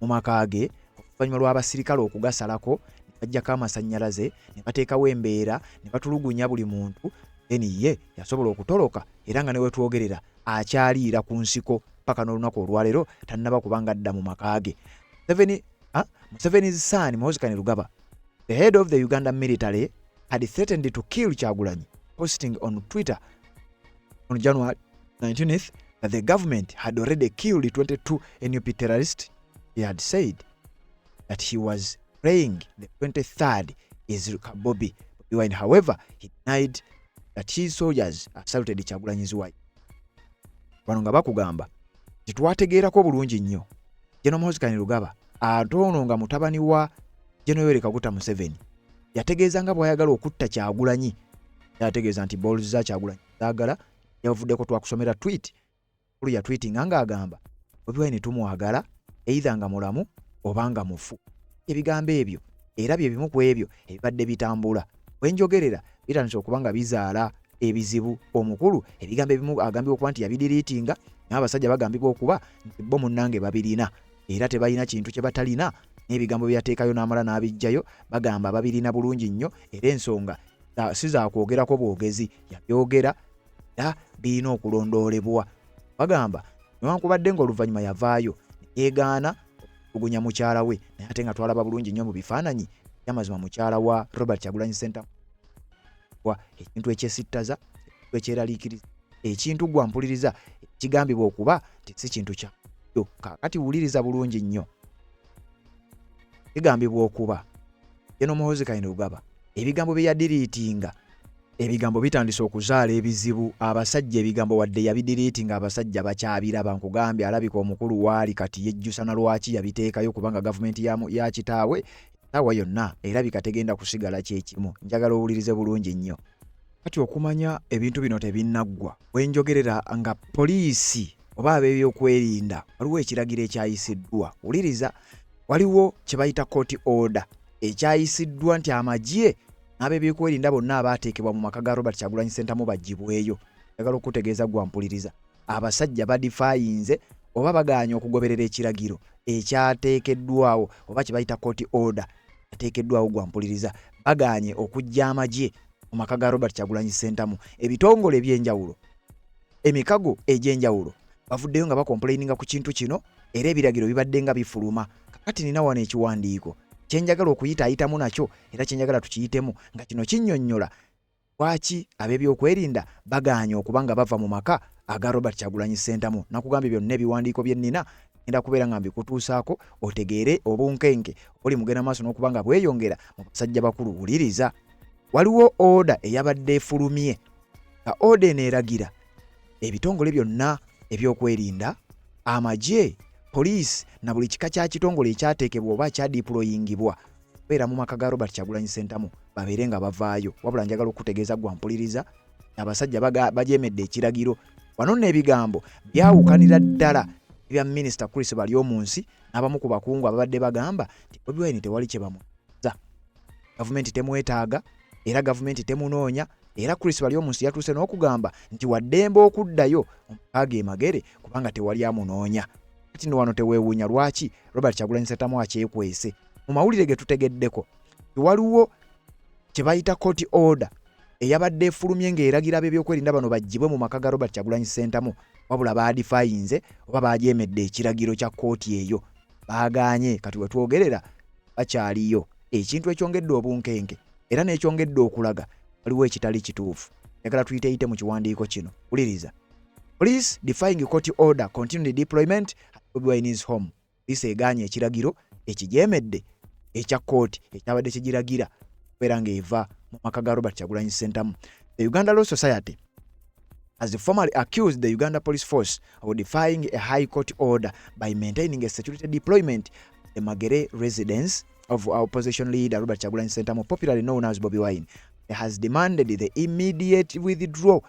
mu maka ge oluvannyuma lw'abasirikale okugasalako ne bajjako amasannyalaze ne bateekawo embeera ne batulugunya buli muntu. Ye yasobola okutoloka era nga ne wetwogerera akyaliira ku nsiko paka n'olunaku olwaleero tannaba kubanga adda mu maka ge. Museveni's son Muhoozi Kainerugaba, the head of the Ugandan military, had threatened to kill Kyagulanyi, posting on Twitter on January 19th that the government had already killed 22 NUP terrorists. He had said that he was praying the 23rd is Kabobi Wine. However, he denied that his soldiers assaulted Kyagulanyi's wife. Bano nga bakugamba titwategeerako bulungi nnyo General Muhoozi Kainerugaba ate ono nga mutabani wa General Kaguta Museveni yategeeza nga bw'ayagala okutta Kyagulanyi, yategeeza nti balls za Kyagulanyi zaagala. Yavuddeko twakusomera tweet kulu ya tweetinga ng'agamba Bobi Wine tumwagala either nga mulamu oba nga mufu. Ebigambo ebyo era bye bimu ku ebyo ebibadde bitambula wenjogerera bitandise okuba nga bizaala ebizibu. Omukulu ebigambo ebimu agambibwa okuba nti yabidiriitinga, n'abasajja bagambibwa okuba nti bo munnange babirina era tebalina kintu kye batalina, n'ebigambo bye yateekayo n'amala n'abijjayo bagamba babirina bulungi nnyo, era ensonga si za kwogerako bwogezi, yabyogera era birina okulondoolebwa. Bagamba newankubadde ng'oluvannyuma yavaayo yeegaana okugunya mukyala we, naye ate nga twalaba bulungi nnyo mu bifaananyi by'amazima mukyala wa Robert Kyagulanyi Ssentamu wa ekintu ekyesittaza, ekintu ekyeraliikiriza, ekintu gwampuliriza kigambibwa okuba nti si kintu kya kakati wuliriza bulungi nnyo. Kigambibwa okuba General Muhoozi Kainerugaba ebigambo bye yadiriitinga, ebigambo bitandise okuzaala ebizibu. Abasajja ebigambo wadde yabidiriitinga abasajja bakyabiraba. Nkugambye alabika omukulu waali kati yejjusa na lwaki yabiteekayo kubanga gavumenti ya kitaawe tawa yonna erabika tegenda kusigala kyekimu. Njagala owulirize bulungi nnyo. Kati okumanya ebintu bino tebinnaggwa wenjogerera nga poliisi oba ab'ebyokwerinda waliwo ekiragiro ekyayisiddwa. Wuliriza, waliwo kye bayita court order ekyayisiddwa nti amagye n'ab'ebyokwerinda bonna abaateekebwa mu maka ga Robert Kyagulanyi Ssentamu baggibweyo. Njagala okutegeeza gwampuliriza, abasajja badifayinze oba bagaanye okugoberera ekiragiro ekyateekeddwawo oba kye bayita court order yateekeddwawo. Gwampuliriza, bagaanye okujja amagye mu maka ga Robert Kyagulanyi Ssentamu. Ebitongole by'enjawulo, emikago egy'enjawulo bavuddeyo nga bakomplaininga ku kintu kino, era ebiragiro bibadde nga bifuluma. Kakati nina wano ekiwandiiko kyenjagala okuyitaayitamu nakyo era kyenjagala tukiyitemu nga kino kinnyonnyola lwaki ab'ebyokwerinda bagaanye okuba nga bava mu maka aga Robert Kyagulanyi Ssentamu. Nakugambye byonna ebiwandiiko bye nnina ngenda kubeera nga mbikutuusaako otegeere obunkenke oli mugenda maaso n'okuba nga bweyongera mu basajja bakulu. Wuliriza, waliwo oda eyabadde efulumye nga oda eneeragira ebitongole byonna ebyokwerinda, amagye, poliisi na buli kika kya kitongole ekyateekebwa oba kyadiployingibwa beera mu maka ga Robert Kyagulanyi Ssentamu babeere nga bavaayo. Wabula njagala okutegeeza gwa mpuliriza abasajja bajeemedde ekiragiro. Wano n'ebigambo byawukanira ddala ebya Minisita Chris Baryomunsi n'abamu ku bakungu ababadde bagamba nti Bobi Wine tewali kye bamuza. Gavumenti temwetaaga era gavumenti temunoonya, era Chris Baryomunsi yatuuse n'okugamba nti waddembe okuddayo omukaaga emagere kubanga tewali amunoonya. Kati wano teweewuunya lwaki Robert Kyagulanyi Ssentamu akyekwese. Mu mawulire ge tutegeddeko waliwo kye bayita court order eyabadde efulumye ng'eragira ab'ebyokwerinda bano baggyibwe mu maka ga Robert Kyagulanyi Ssentamu, wabula baadifayinze oba bajeemedde ekiragiro kya kooti eyo. Baaganye kati we twogerera bakyaliyo. Ekintu ekyongedde obunkenke era n'ekyongedde okulaga waliwo ekitali kituufu. Njagala tuyiteeyite mu kiwandiiko kino. Wuliriza. Police defying court order continued deployment at Bobi Wine's home. Police eganye ekiragiro ekijeemedde ekya kooti ekyabadde kigiragira okubeera ng'eva mu maka ga Robert Kyagulanyi Ssentamu. The Uganda Law Society has formally accused the Uganda Police Force of defying a High Court order by maintaining a security deployment at the Magere residence of our opposition leader Robert Kyagulanyi Ssentamu, popularly known as Bobi Wine. It has demanded the immediate withdrawal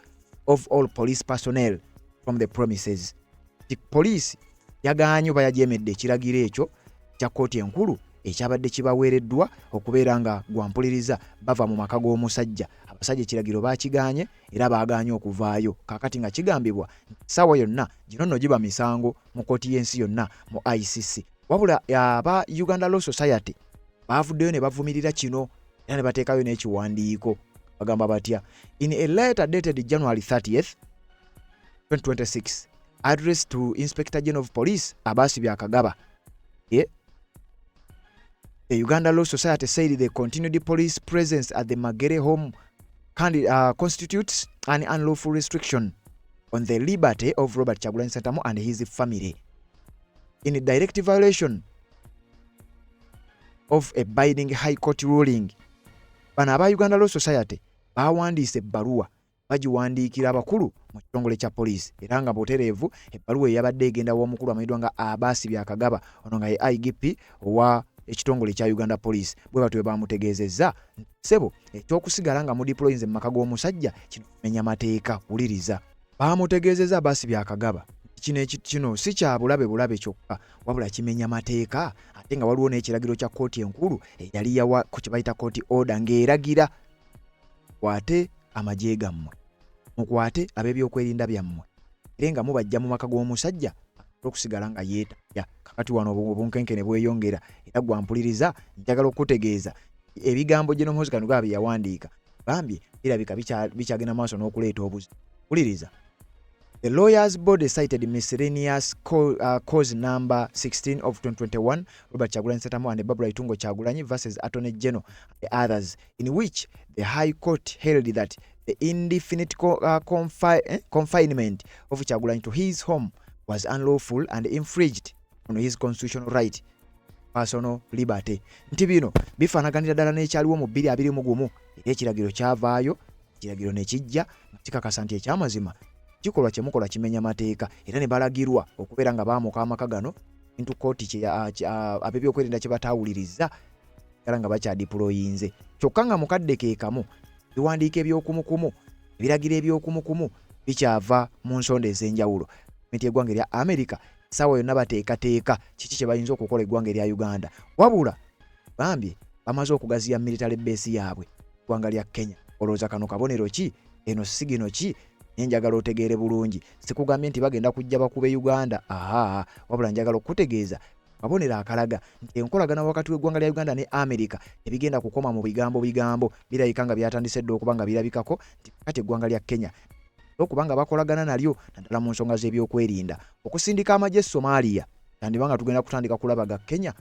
of all police personnel from the premises. The police yagaanyo bayajeemedde ekiragiro ekyo kya kooti enkulu ekyabadde kibaweereddwa okubeera nga gwampuliriza bava mu maka g'omusajja. Abasajja ekiragiro baakiganye era baaganye okuvaayo. Kaakati nga kigambibwa ssaawa yonna gino nno giba misango mu kooti y'ensi yonna mu ICC. Wabula aba Uganda Law Society baavuddeyo ne bavumirira kino era ne bateekayo n'ekiwandiiko. Bagamba batya? In a letter dated January 30th, 2026, addressed to Inspector General of Police Abasi Byakagaba, the Uganda Law Society said the continued police presence at the Magere home constitutes an unlawful restriction on the liberty of Robert Kyagulanyi Ssentamu and his family, in a direct violation of a binding High Court ruling. Bano aba Uganda Law Society bawandiise ebbaluwa bagiwandiikira abakulu mu kitongole kya poliisi era nga butereevu ebbaluwa eyabadde egenda w'omukulu amanyiddwa nga Abasi Byakagaba ono nga ye IGP owa ekitongole kya Uganda Police. Bwe batwe bamutegeezezza sebo ekyokusigala nga mudiployinze mu maka g'omusajja kino kimenya mateeka. Wuliriza. Bamutegeezezza Abasi Byakagaba kino si kya bulabe kyokka wabula kimenya mateeka ate nga waliwo n'ekiragiro kya kooti enkulu eyali yawa ku kye bayita kooti order ng'eragira kwate amagye gammwe mukwate ab'ebyokwerinda byammwe era nga mubajja mu maka g'omusajja okusigala nga yeetaya. Kakati wano obunkenke ne bweyongera era gwampuliriza njagala okutegeeza ebigambo gye n'omuhozekano gaba yawandiika bambye birabika bikyagenda maaso n'okuleeta obuzi. Wuliriza. The lawyers body cited miscellaneous cause number 16 of 2021, Robert Kyagulanyi Ssentamu and Barbara Itungo Kyagulanyi versus Attorney General and others, in which the High Court held that the indefinite confinement of Kyagulanyi to his home was unlawful and infringed on his constitutional right, personal liberty. Nti bino bifaanaganira ddala n'ekyaliwo mu 2021 era ekiragiro kyavaayo, ekiragiro ne kijja kikakasa nti ekyamazima kikolwa kyemukola kimenya mateeka era ne balagirwa okubeera nga baamuka amaka gano into kooti ab'ebyokwerinda kye bataawuliriza era nga bakyadiployinze. Kyokka nga mukadde keekamu biwandiika ebyokumukumu ebiragiro ebyokumukumu bikyava mu nsonda ez'enjawulo. Gavumenti y'eggwanga erya Amerika ssaawa yonna bateekateeka kiki kye bayinza okukola eggwanga erya Uganda. Wabula bambye bamaze okugaziya military base yaabwe eggwanga lya Kenya. Olowooza kano kabonero ki? Eno sigino ki? Njagala otegeere bulungi. Sikugambye nti bagenda kujja bakube Uganda. Wabula njagala okutegeeza kabonero akalaga nti enkolagana wakati w'eggwanga lya Uganda ne Amerika ebigenda kukoma mu bigambo birabika nga byatandise dde okuba nga birabikako nti kati eggwanga lya Kenya okubanga bakolagana nalyo naddala mu nsonga z'ebyokwerinda okusindika amagye Somalia tandibanga tugenda kutandika kulaba ga Kenya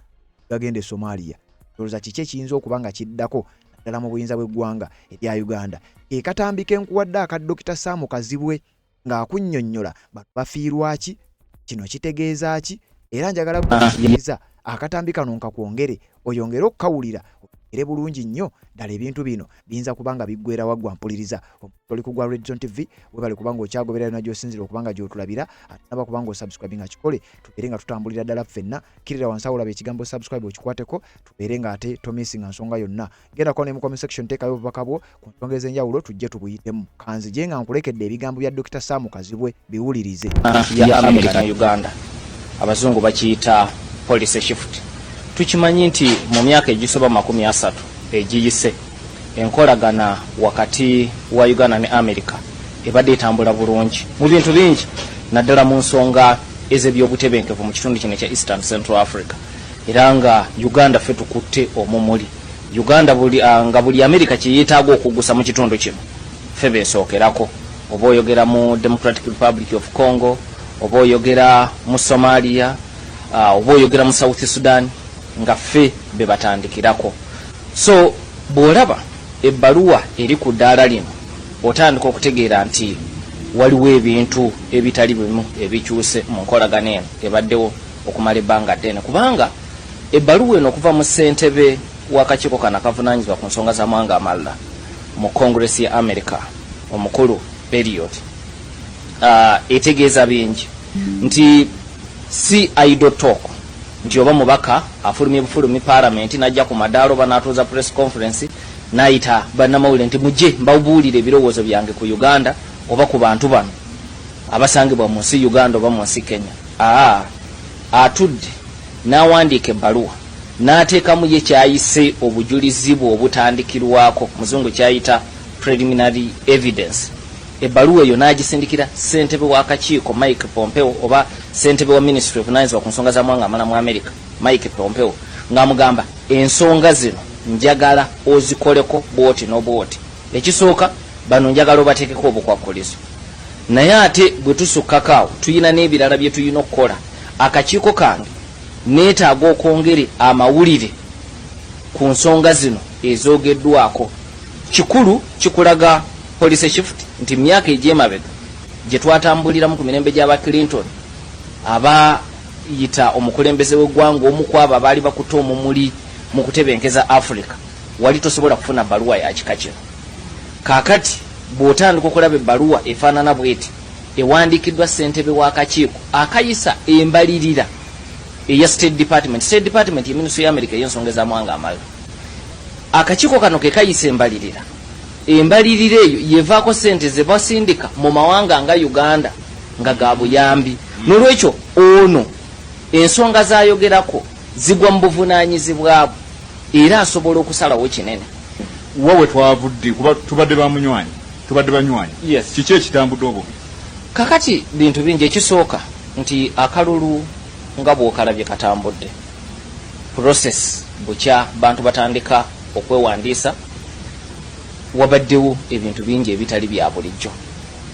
gagende Somalia. Olowooza kiki ekiyinza okuba nga kiddako naddala mu buyinza bw'eggwanga erya Uganda? Ekatambika enkuwadde aka Dr. Sam Kazibwe ng'akunnyonnyola bano bafiirwa ki, kino kitegeeza ki, era njagala kukkiriza akatambi kano nkakwongere oyongere okukawulira mubeere bulungi nnyo ddala ebintu bino biyinza kubanga biggwera waggwa mpuliriza oli ku gwa Red Zone TV webale kubanga okyagoberera yonna gy'osinzira okubanga gy'otulabira ate naba kubanga osubscribe nga kikole tubeere nga tutambulira ddala ffenna kirira wansi awo olaba ekigambo subscribe okikwateko tubeere nga ate tomisinga nsonga yonna gendako ne mu comment section teekayo obubaka bwo ku nsonga ez'enjawulo tujje tubuyitemu kanzije nga nkulekedde ebigambo bya Dr. Sam Kazibwe biwulirize ya America na Uganda abazungu bakiyita policy shift tukimanyi nti mu myaka egisoba 30 egiyise enkolagana wakati wa Uganda ne America ebadde etambula bulungi mu bintu bingi naddala mu nsonga ez'ebyobutebenkevu mu kitundu kino kya Eastern Central Africa era nga Uganda ffe tukutte omumuli Uganda buli America kiyetaaga okugusa mu kitundu kino ffe beesookerako oba oyogera mu Democratic Republic of Congo oba oyogera mu Somalia oba oyogera mu South Sudan nga ffe be batandikirako so bw'olaba ebbaluwa eri ku ddaala lino otandika okutegeera nti waliwo ebintu ebitali bimu ebikyuse mu nkolagana eno ebaddewo okumala ebbanga ddene kubanga ebbaluwa eno okuva mu ssentebe w'akakiiko kano akavunaanyizibwa ku nsonga z'amawanga amalala mu Congress ya America omukulu period etegeeza bingi nti si idle talk nti oba mubaka afulumye bufulumi parliament najja ku madaalo banatuuza press conference naita bannamawulire nti mujje mbawubuulire ebirowoozo byange ku Uganda oba ku bantu bano abasangibwa mu nsi Uganda oba mu nsi Kenya atudde n'awandiika ebbaluwa n'ateekamu ye kyayise obujulizi bwe obutandikirwako muzungu kyayita preliminary evidence ebbaluwa eyo n'agisindikira ssentebe w'akakiiko Mike Pompeo oba ssentebe wa Ministry of Finance ku nsonga z'amawanga amalala mu America Mike Pompeo ng'amugamba ensonga zino njagala ozikoleko bwoti n'obwoti ekisooka bano njagala obateekeko obukwakkulizo naye ate bwe tusukkakaawo tuyina n'ebirala bye tuyina okukola akakiiko kange neetaaga okwongere amawulire ku nsonga zino ezoogeddwako kikulu kikulaga policy shift nti myaka egy'emabega gye twatambuliramu ku mirembe gy'aba Clinton abayita omukulembeze w'eggwanga omu ku abo abaali bakuta omumuli mu kutebenkeza Africa wali tosobola kufuna bbaluwa ya kika kino kaakati bw'otandika okulaba ebbaluwa efaanana bweti ewandiikiddwa ssentebe w'akakiiko akayisa embalirira eya State Department ye Ministry ya America ey'ensonga ez'amawanga amalala akakiiko kano ke kayisa embalirira eyo yevaako ssente ze basindika mu mawanga nga Uganda nga ga buyambi n'olwekyo ono ensonga z'ayogerako zigwa mu buvunaanyizibwabwe era asobola okusalawo kinene wawe twavudde kuba tubadde banywanyi yes. Kiki ekitambudde obubi kakati bintu bingi ekisooka nti akalulu nga bw'okalabye katambudde process bukya bantu batandika okwewandiisa wabaddewo ebintu bingi ebitali bya bulijjo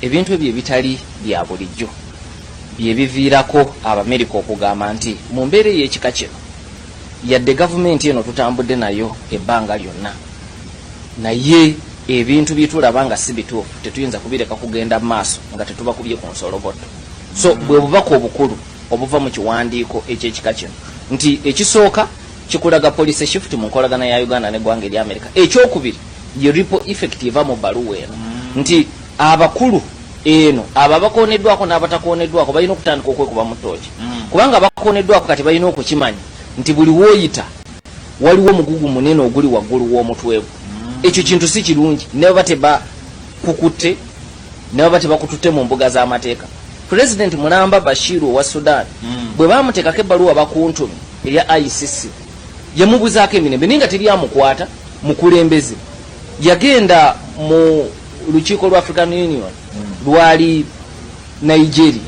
ebintu ebyo ebitali bya bulijjo bye biviirako Abamerika okugamba nti mu mbeera y'ekika kino yadde gavumenti eno tutambudde nayo ebbanga lyonna naye ebintu byetulaba nga si bituufu tetuyinza kubireka kugenda mu maaso nga tetubakubye ku nsoloboto so bwe bubaka obukulu obuva mu kiwandiiko ekyekika kino nti ekisooka kikulaga policy shift mu nkolagana ya Uganda n'eggwanga erya America ekyokubiri ye ripple effect eva mu bbaluwa eno nti abakulu eno abo abakoneddwako n'abatakoneddwako balina okutandika okwekuba mu ttooki kubanga abakoneddwako kati balina okukimanya nti buli wooyita waliwo omugugu munene oguli waggulu w'omutwe gwe ekyo kintu si kirungi ne baba tebakukutte ne baba tebakututte mu mbuga z'amateeka President Mulamba Bashir wa Sudan bwe bamuteekako ebbaluwa bakuntumi eya ICC yamubuzaako emirembe naye nga teryamukwata mukulembeze yagenda mu lukiiko lwa African Union lwali Nigeria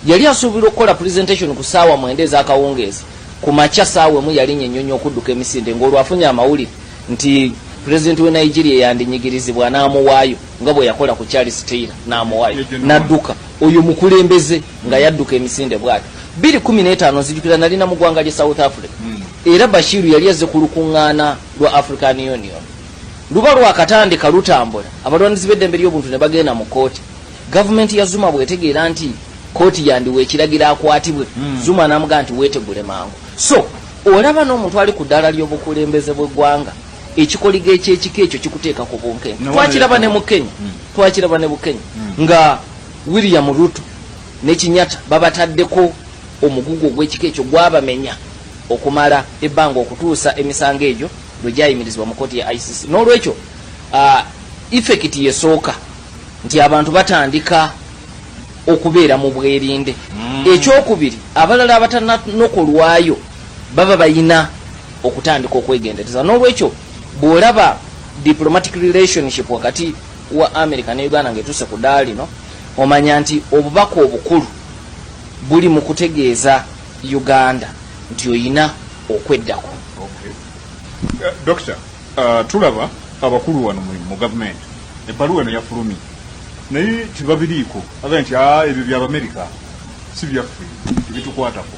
yali asuubira okukola presentation ku ssaawa 9 ez'akawungeezi ku makya ssaawa emu yali nnyonyo okudduka emisinde ng'olwafunye amawulire nti President we Nigeria yandinyigirizibwa n'amuwaayo nga bwe yakola ku Charles Taylor n'amuwaayo n'adduka oyo mukulembeze nga yadduka emisinde bw'ati 2015 nzijukira nali na mu ggwanga lya South Africa era Bashiru yali azze ku lukuŋŋaana lwa African Union luba lwakatandika lutambula abalwandizi b'eddembe ly'obuntu ne bagenda mu kooti gavumenti ya Zuma bwetegeera nti kooti yandiwe ekiragira akwatibwe Zuma n'amugaa nti weetegule mangu so olaba n'omuntu ali ku ddala ly'obukulembeze bw'eggwanga ekikoligo ekyekika ekyo kikuteeka ku bunkenke. Twakiraba ne mu Kenya, twakiraba ne mu Kenya nga William Ruto ne Kinyatta babataddeko omugugu ogw'ekika ekyo gwabamenya okumala ebbanga okutuusa emisango egyo lwe gyayimirizibwa mu kkooti ya ICC. N'olwekyo effekiti yesooka nti abantu batandika okubeera mu bwerinde. Ekyokubiri, abalala abatanokolwayo baba bayina okutandika okwegendereza. N'olwekyo bw'olaba diplomatic relationship wakati wa America ne Uganda ng'etuuse ku ddaala lino, omanya nti obubaka obukulu buli mu kutegeeza Uganda nti oyina okweddako. Doctor, tulaba abakulu wano mu government ebbaluwa eno yafulumye naye tibabiriiko aga nti ebyo by'Abamerika si byaffe ebitukwatako.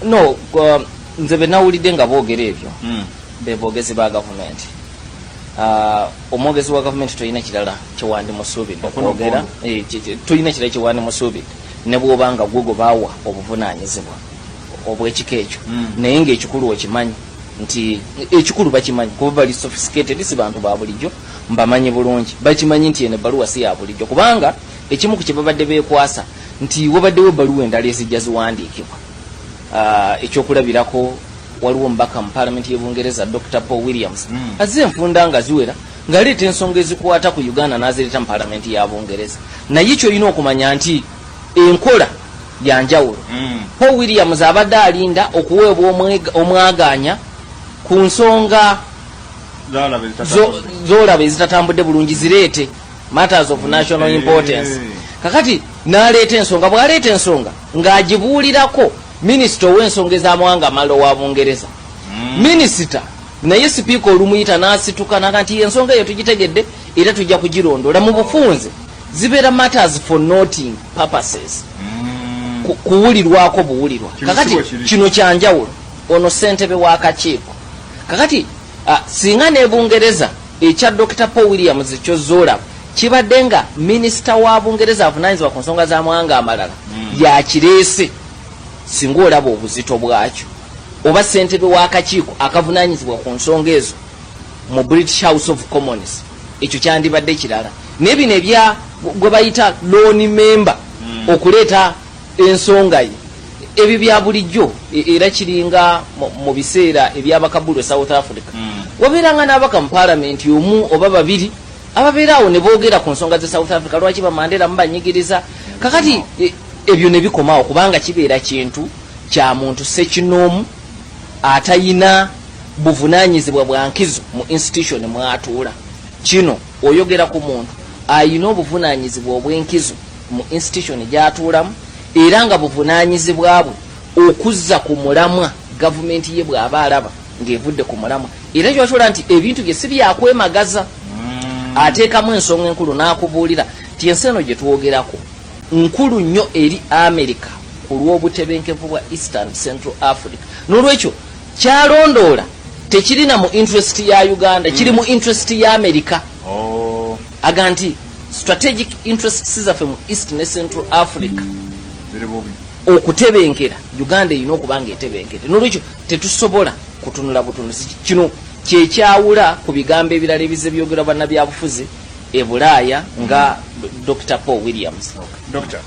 No, nze be nawulidde nga boogera ebyo be boogezi ba gavumenti. Omwogezi wa gavumenti toyina kirala kiwandi musuubidde okwogera, toyina kirala kiwandi musuubidde ne bw'oba nga gwe baawa obuvunaanyizibwa obw'ekika ekyo. Naye ng'ekikulu okimanyi nti ekikulu bakimanyi kuba bali sophisticated, si bantu ba bulijjo, mbamanyi bulungi, bakimanyi nti eno ebbaluwa si ya bulijjo, kubanga ekimu ku kye babadde beekwasa nti wabaddewo ebbaluwa endala ezijja ziwandiikibwa. Ekyokulabirako waliwo omubaka mu paalamenti y'Ebungereza Dr. Paul Williams azze enfunda nga ziwera ng'aleeta ensonga ezikwata ku Uganda n'azireeta mu paalamenti ya Bungereza. Naye ky'olina okumanya nti enkola ya njawulo. Paul Williams abadde alinda okuweebwa omwagaanya ku nsonga z'olaba ezitatambudde bulungi zireete matters of national importance. Kakati n'aleeta ensonga, bw'aleeta ensonga ng'agibuulirako minisita ow'ensonga ez'amawanga amalala owa Bungereza. Minisita naye sipiika olumuyita n'asituka n'aga nti ensonga eyo tugitegedde era tujja kugirondoola. Mu bufunze zibeera matters for noting purposes, kuwulirwako buwulirwa. Kakati kino kyanjawulo, ono ssentebe w'akakiiko. Kakati singa ne Bungereza ekya Dr. Paul Williams ekyo zoolaba kibadde nga minisita wa Bungereza avunaanyizibwa ku nsonga z'amawanga amalala yakireese, singa olaba obuzito bwakyo, oba ssentebe w'akakiiko akavunaanyizibwa ku nsonga ezo mu British House of Commons, ekyo kyandibadde kirala. Naye bino ebya gwe bayita loan member okuleeta ensonga ye, ebyo bya bulijjo, era kiringa mu biseera ebyabakabulu South Africa wabeeranga n'abaka mu paalamenti omu oba babiri ababeera awo ne boogera ku nsonga ze South Africa, lwaki bamandera mubanyigiriza. Kakati ebyo ne bikomawo kubanga kibeera kintu kya muntu sekinoomu atayina buvunaanyizibwa bwa nkizo mu institution mwatuula. Kino oyogera ku muntu ayina obuvunaanyizibwa obw'enkizo mu institution gy'atuulamu, era nga buvunaanyizibwa bwe okuzza ku mulamwa gavumenti ye bw'aba alaba ng'evudde ku mulamwa. Era kyotula nti ebintu bye si byakwemagaza, ateekamu ensonga enkulu n'akubuulira ti ensi eno gye twogerako nkulu nnyo eri America ku lw'obutebenkevu bwa Eastern Central Africa. N'olwekyo kyalondoola tekirina mu interest ya Uganda, kiri mu interest ya America. Aga nti strategic interests zaffe mu East ne Central Africa okutebenkera Uganda erina okuba ng'etebenkere. N'olwekyo tetusobola kutunula butunuzi. Kino kyekyawula ku bigambo ebirala ebize byogera bannabyabufuzi e Bulaaya nga Dr. Paul Williams. Doctor,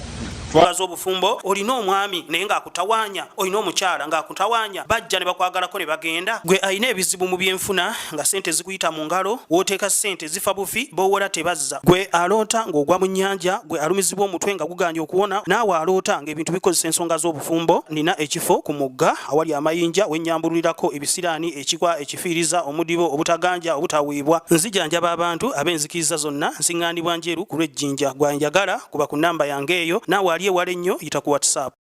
Twazo obufumbo olina omwami naye ng'akutawaanya, olina omukyala ng'akutawaanya, bajja ne bakwagalako ne bagenda. Gwe ayina ebizibu mu byenfuna nga ssente zikuyita mu ngalo, w'oteeka ssente zifa bufi, b'owola tebazza. Gwe aloota ng'ogwa mu nnyanja, gwe alumizibwa omutwe nga guganja okuwona, naawe aloota ng'ebintu bikozesa ensonga z'obufumbo. Nina ekifo ku mugga awali amayinja wennyambululirako ebisiraani, ekikwa, ekifiiriza, omudibo, obutaganja, obutaweebwa. Nzijanjaba abantu ab'enzikiriza zonna, nsiŋŋaanibwa njeru ku lw'ejjinja. Gwanjagala kuba ku nnamba yange eyo, naawe ali ewala ennyo yita ku WhatsApp.